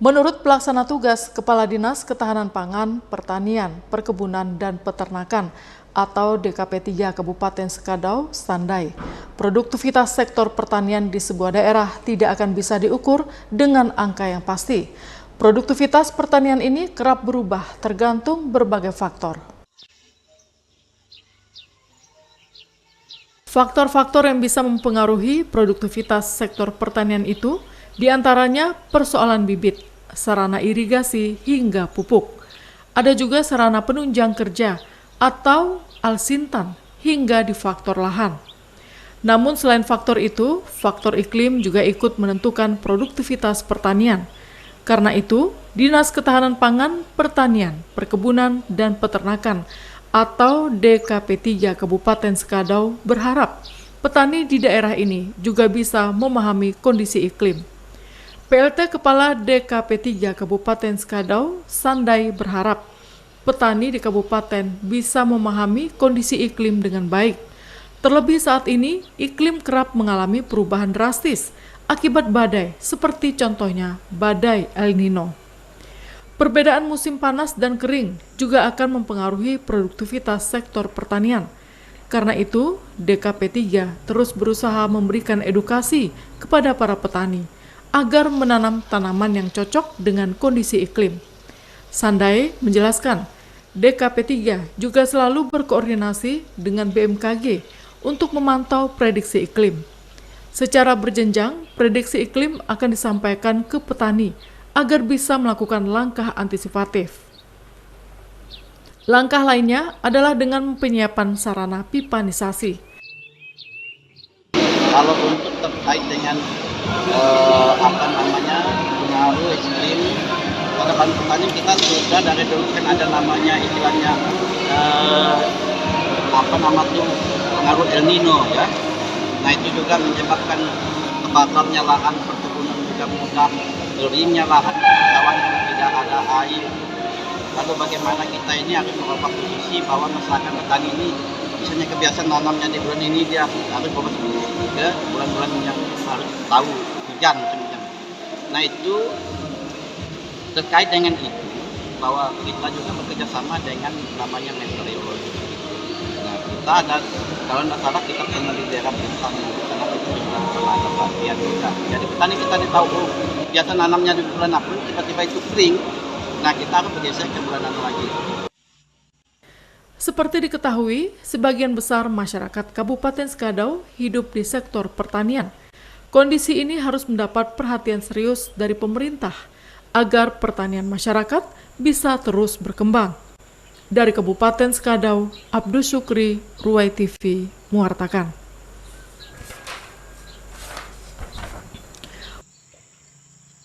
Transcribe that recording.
Menurut pelaksana tugas Kepala Dinas Ketahanan Pangan, Pertanian, Perkebunan, dan Peternakan atau DKP 3 Kabupaten Sekadau, Sandai, produktivitas sektor pertanian di sebuah daerah tidak akan bisa diukur dengan angka yang pasti. Produktivitas pertanian ini kerap berubah tergantung berbagai faktor. Faktor-faktor yang bisa mempengaruhi produktivitas sektor pertanian itu diantaranya persoalan bibit, sarana irigasi, hingga pupuk. Ada juga sarana penunjang kerja atau alsintan hingga di faktor lahan. Namun selain faktor itu, faktor iklim juga ikut menentukan produktivitas pertanian. Karena itu, Dinas Ketahanan Pangan, Pertanian, Perkebunan, dan Peternakan atau DKP 3 Kabupaten Sekadau berharap petani di daerah ini juga bisa memahami kondisi iklim. PLT Kepala DKP 3 Kabupaten Sekadau, Sandai berharap petani di kabupaten bisa memahami kondisi iklim dengan baik. Terlebih saat ini, iklim kerap mengalami perubahan drastis akibat badai, seperti contohnya badai El Nino. Perbedaan musim panas dan kering juga akan mempengaruhi produktivitas sektor pertanian. Karena itu, DKP 3 terus berusaha memberikan edukasi kepada para petani agar menanam tanaman yang cocok dengan kondisi iklim. Sandai menjelaskan, DKP 3 juga selalu berkoordinasi dengan BMKG untuk memantau prediksi iklim. Secara berjenjang, prediksi iklim akan disampaikan ke petani agar bisa melakukan langkah antisipatif. Langkah lainnya adalah dengan penyiapan sarana pipanisasi. Kalau untuk terkait dengan pengaruh iklim pada petani, kita sudah dari dulu kan ada namanya istilahnya pengaruh El Nino ya. Nah itu juga menyebabkan kebakarnya lahan perkebunan juga mudah, keringnya lahan sawah itu tidak ada air. Lalu bagaimana kita ini harus merubah posisi bahwa masyarakat petani ini misalnya kebiasaan nanamnya di bulan ini, dia harus berubah ke bulan-bulan yang harus tahu hujan macam-macam. Nah itu terkait dengan itu bahwa kita juga bekerja sama dengan namanya meteorologi. Nah kita ada, kalau tidak salah kita pernah di daerah Bintang, karena itu juga pernah ada bagian juga. Jadi petani kita tahu biasa nanamnya di bulan April, tiba-tiba itu kering. Nah kita harus bergeser ke bulan apa lagi. Seperti diketahui, sebagian besar masyarakat Kabupaten Sekadau hidup di sektor pertanian. Kondisi ini harus mendapat perhatian serius dari pemerintah agar pertanian masyarakat bisa terus berkembang. Dari Kabupaten Sekadau, Abdus Syukri, Ruwai TV, mewartakan.